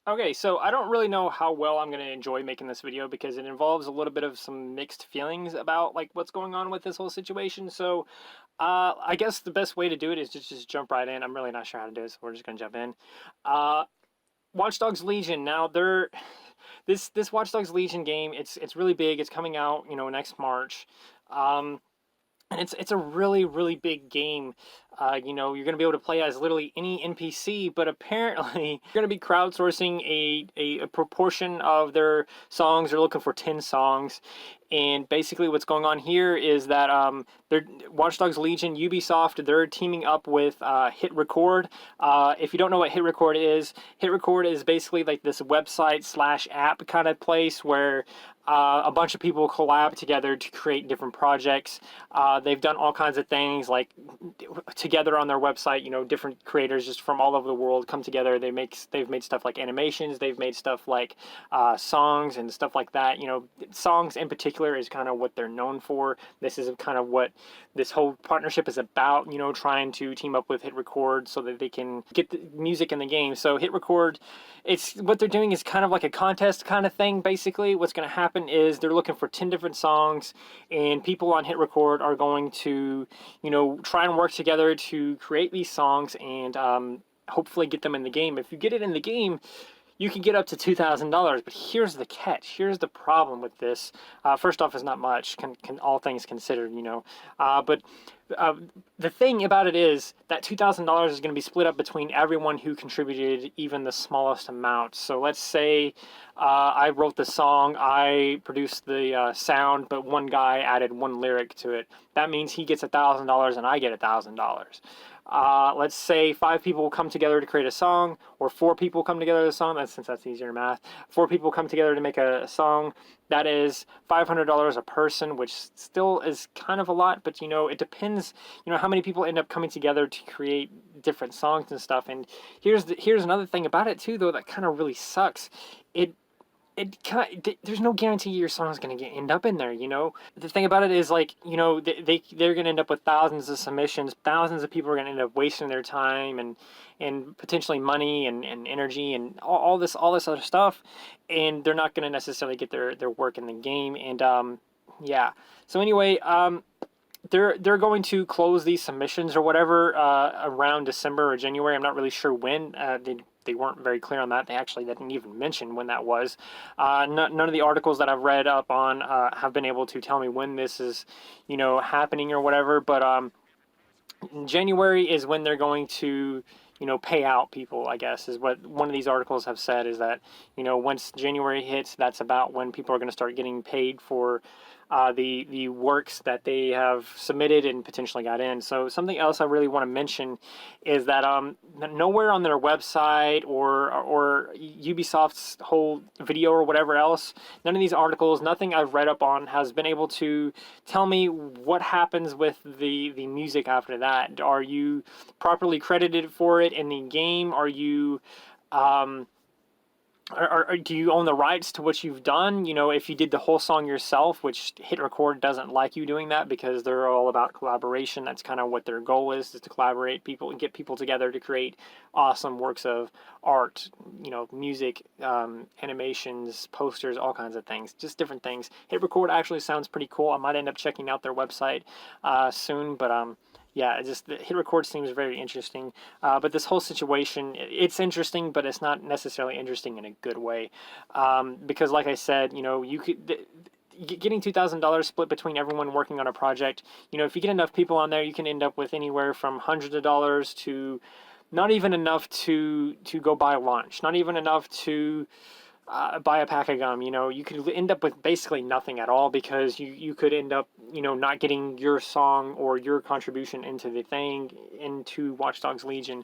Okay, so I don't really know how well I'm going to enjoy making this video because it involves a little bit of some mixed feelings about like what's going on with this whole situation. So I guess the best way to do it is just jump right in. I'm really not sure how to do it, so we're just going to jump in. Uh, Watchdogs Legion. Now they're this Watchdogs Legion game. It's really big. It's coming out next March. Um, and it's a really big game. You're going to be able to play as literally any NPC, but apparently you're going to be crowdsourcing a proportion of their songs. They're looking for 10 songs, and basically what's going on here is that they're Watchdogs Legion, Ubisoft, they're teaming up with HitRecord. If you don't know what HitRecord is basically like this website slash app kind of place where a bunch of people collab together to create different projects. They've done all kinds of things like together on their website. Different creators just from all over the world come together. They've made stuff like animations. They've made stuff like songs and stuff like that. Songs in particular is kind of what they're known for. This is kind of what this whole partnership is about. Trying to team up with HitRecord so that they can get the music in the game. So HitRecord, it's what they're doing is kind of like a contest kind of thing. Basically, what's going to happen is they're looking for 10 different songs, and people on HitRecord are going to, try and work together to create these songs and hopefully get them in the game. If you get it in the game, you can get up to $2,000, but here's the catch. Here's the problem with this. First off, it's not much, all things considered, but the thing about it is that $2,000 is going to be split up between everyone who contributed even the smallest amount. So let's say I wrote the song, I produced the sound, but one guy added one lyric to it. That means he gets $1,000 and I get $1,000. Let's say 5 people come together to create a song, or 4 people come together to a song. Since that's easier math. 4 people come together to make a song. That is $500 a person, which still is kind of a lot, but it depends. How many people end up coming together to create different songs and stuff. And here's another thing about it too, though, that kind of really sucks. There's no guarantee your song's going to end up in there. The thing about it is, like, they're going to end up with thousands of submissions. Thousands of people are going to end up wasting their time and potentially money and energy and all this other stuff, and they're not going to necessarily get their work in the game. And yeah, so anyway, they're going to close these submissions or whatever around December or January. I'm not really sure when. They weren't very clear on that. They didn't even mention when that was. None of the articles that I've read up on have been able to tell me when this is, happening or whatever. But January is when they're going to, pay out people, I guess, is what one of these articles have said, is that, once January hits, that's about when people are going to start getting paid for the works that they have submitted and potentially got in. So something else I really want to mention is that nowhere on their website or Ubisoft's whole video or whatever else, none of these articles, nothing I've read up on has been able to tell me what happens with the music after that. Are you properly credited for it in the game? Are you do you own the rights to what you've done? If you did the whole song yourself, which HitRecord doesn't like you doing that because they're all about collaboration. That's kind of what their goal is to collaborate people and get people together to create awesome works of art, music, animations, posters, all kinds of things, just different things. HitRecord actually sounds pretty cool. I might end up checking out their website soon, but yeah, the HitRecord seems very interesting. But this whole situation, it's interesting, but it's not necessarily interesting in a good way. Because like I said, you could... Getting $2,000 split between everyone working on a project, if you get enough people on there, you can end up with anywhere from hundreds of dollars to not even enough to go buy lunch, not even enough to buy a pack of gum. You could end up with basically nothing at all, because you could end up, not getting your song or your contribution into Watchdogs Legion.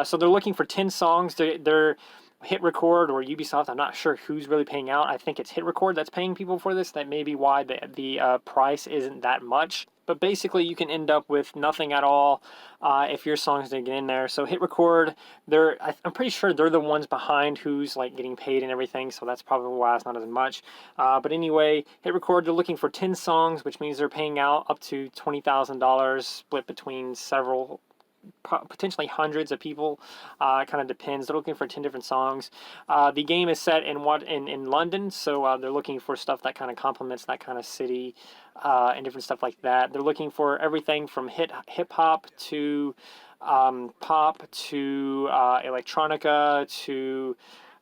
So they're looking for 10 songs. They're HitRecord or Ubisoft. I'm not sure who's really paying out. I think it's HitRecord that's paying people for this. That may be why the price isn't that much. But basically, you can end up with nothing at all if your songs didn't get in there. So HitRecord, I'm pretty sure they're the ones behind who's like getting paid and everything. So that's probably why it's not as much. But anyway, HitRecord, they're looking for 10 songs, which means they're paying out up to $20,000 split between several potentially hundreds of people. It kind of depends. They're looking for 10 different songs. The game is set in London, so they're looking for stuff that kind of complements that kind of city, and different stuff like that. They're looking for everything from hip hop to pop to electronica to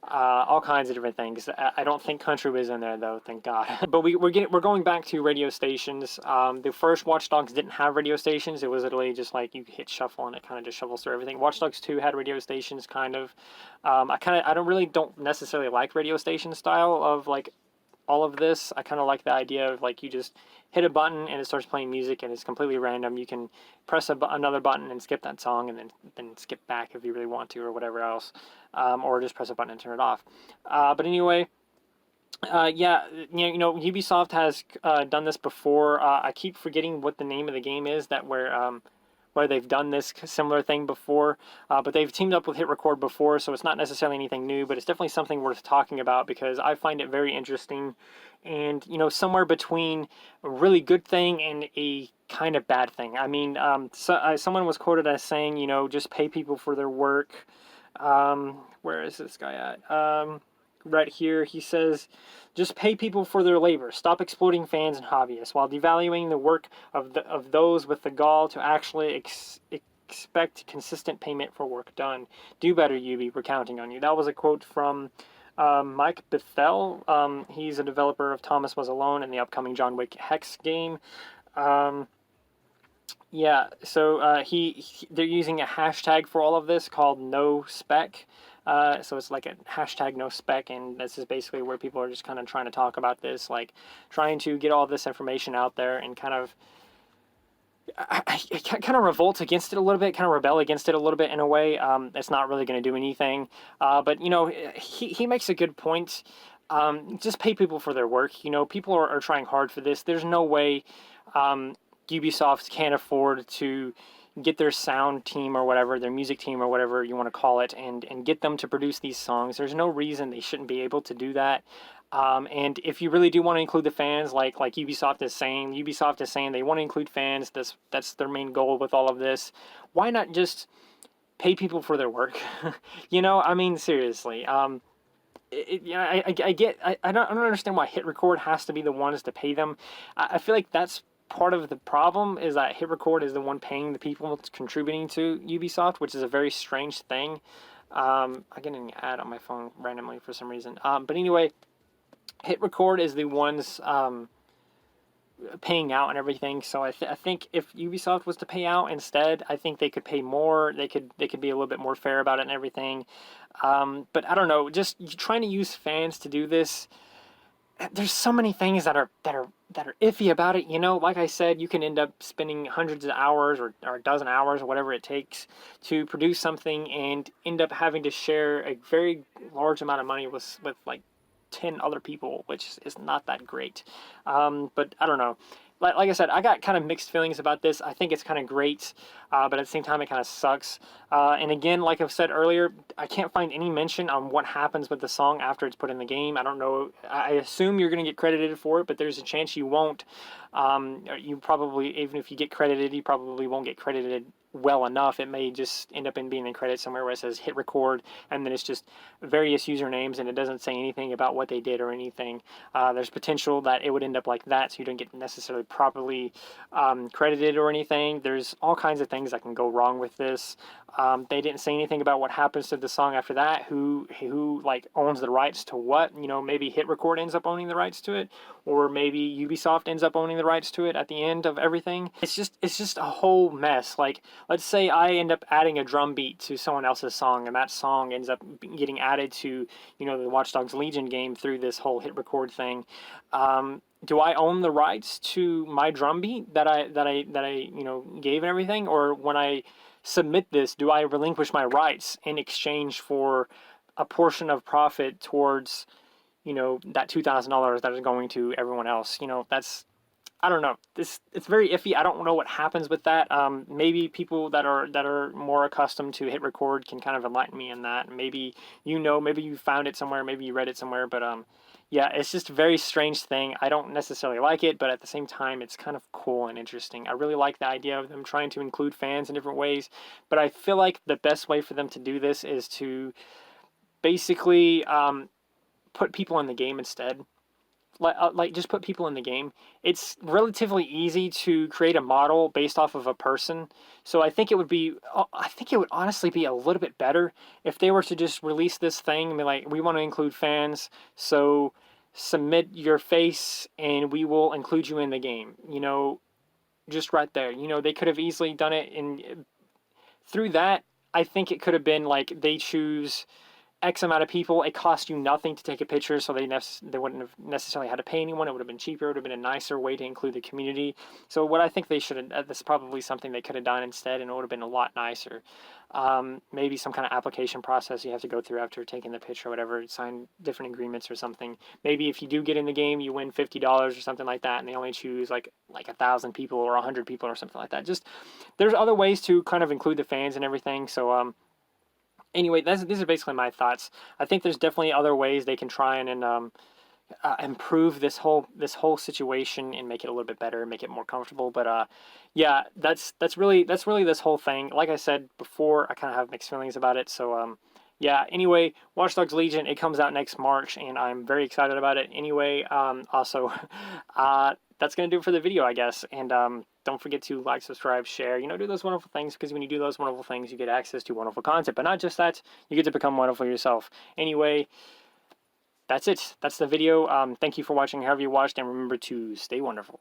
all kinds of different things. I don't think country was in there though, thank God. But we're going back to radio stations. The first Watch Dogs didn't have radio stations. It was literally just like you hit shuffle and it kind of just shuffles through everything. Watch Dogs 2 had radio stations, kind of. I don't necessarily like radio station style of like all of this. I kind of like the idea of like you just hit a button and it starts playing music and it's completely random. You can press another button and skip that song and then skip back if you really want to or whatever else, or just press a button and turn it off. But anyway, yeah, Ubisoft has done this before. I keep forgetting what the name of the game is that where they've done this similar thing before, but they've teamed up with HitRecord before, so it's not necessarily anything new, but it's definitely something worth talking about because I find it very interesting and, somewhere between a really good thing and a kind of bad thing. I mean, someone was quoted as saying, just pay people for their work. Where is this guy at? Right here, he says, just pay people for their labor. Stop exploiting fans and hobbyists while devaluing the work of those with the gall to actually expect consistent payment for work done. Do better, Ubi. We're counting on you. That was a quote from Mike Bethel. He's a developer of Thomas Was Alone and the upcoming John Wick Hex game. Yeah, so they're using a hashtag for all of this called NoSpec. So it's like a hashtag NoSpec, and this is basically where people are just kind of trying to talk about this, like trying to get all this information out there and kind of revolt against it a little bit, kind of rebel against it a little bit in a way. It's not really going to do anything. But he makes a good point. Just pay people for their work. People are trying hard for this. There's no way Ubisoft can't afford to get their sound team or whatever, their music team or whatever you want to call it, and get them to produce these songs. There's no reason they shouldn't be able to do that. And if you really do want to include the fans, like Ubisoft is saying they want to include fans. That's their main goal with all of this. Why not just pay people for their work? I mean, seriously. I don't understand why HitRecord has to be the ones to pay them. I feel like that's part of the problem, is that HitRecord is the one paying the people contributing to Ubisoft, which is a very strange thing. I get an ad on my phone randomly for some reason. But anyway, HitRecord is the ones paying out and everything. So I think if Ubisoft was to pay out instead, I think they could pay more. They could be a little bit more fair about it and everything. But I don't know. Just trying to use fans to do this. There's so many things that are iffy about it. Like I said, you can end up spending hundreds of hours or a dozen hours or whatever it takes to produce something and end up having to share a very large amount of money with like 10 other people, which is not that great. But I don't know. Like I said, I got kind of mixed feelings about this. I think it's kind of great, but at the same time, it kind of sucks. And again, like I've said earlier, I can't find any mention on what happens with the song after it's put in the game. I don't know. I assume you're going to get credited for it, but there's a chance you won't. You probably, even if you get credited, you probably won't get credited well enough. It may just end up being in credits somewhere where it says HitRecord, and then it's just various usernames, and it doesn't say anything about what they did or anything. There's potential that it would end up like that, so you don't get necessarily properly credited or anything. There's all kinds of things that can go wrong with this. They didn't say anything about what happens to the song after that, who like owns the rights to what. Maybe HitRecord ends up owning the rights to it, or maybe Ubisoft ends up owning the rights to it at the end of everything. It's just a whole mess. Like, let's say I end up adding a drum beat to someone else's song, and that song ends up getting added to the Watchdogs Legion game through this whole HitRecord thing. Do I own the rights to my drum beat that I gave and everything, or when I submit this, do I relinquish my rights in exchange for a portion of profit towards that $2,000 that is going to everyone else? I don't know. It's very iffy. I don't know what happens with that. Maybe people that are more accustomed to HitRecord can kind of enlighten me in that. Maybe maybe you found it somewhere, maybe you read it somewhere, but yeah, it's just a very strange thing. I don't necessarily like it, but at the same time, it's kind of cool and interesting. I really like the idea of them trying to include fans in different ways, but I feel like the best way for them to do this is to basically put people in the game instead. Like just put people in the game. It's relatively easy to create a model based off of a person. So I think it would honestly be a little bit better if they were to just release this thing and be like, we want to include fans, so submit your face and we will include you in the game. Just right there. They could have easily done it in through that. I think it could have been like they choose X amount of people. It cost you nothing to take a picture, so they wouldn't have necessarily had to pay anyone. It would have been cheaper. It would have been a nicer way to include the community. So what I think they should have, this is probably something they could have done instead, and it would have been a lot nicer. Maybe some kind of application process you have to go through after taking the picture or whatever, sign different agreements or something. Maybe if you do get in the game, you win $50 or something like that, and they only choose like 1,000 people or 100 people or something like that. Just there's other ways to kind of include the fans and everything. So anyway, these are basically my thoughts. I think there's definitely other ways they can try and improve this whole situation and make it a little bit better, make it more comfortable. But yeah, that's really this whole thing. Like I said before, I kind of have mixed feelings about it. So yeah. Anyway, Watchdogs Legion, it comes out next March, and I'm very excited about it. Anyway, also, that's gonna do it for the video, I guess. And don't forget to like, subscribe, share. Do those wonderful things, because when you do those wonderful things, you get access to wonderful content. But not just that, you get to become wonderful yourself. Anyway, that's it. That's the video. Thank you for watching, however you watched, and remember to stay wonderful.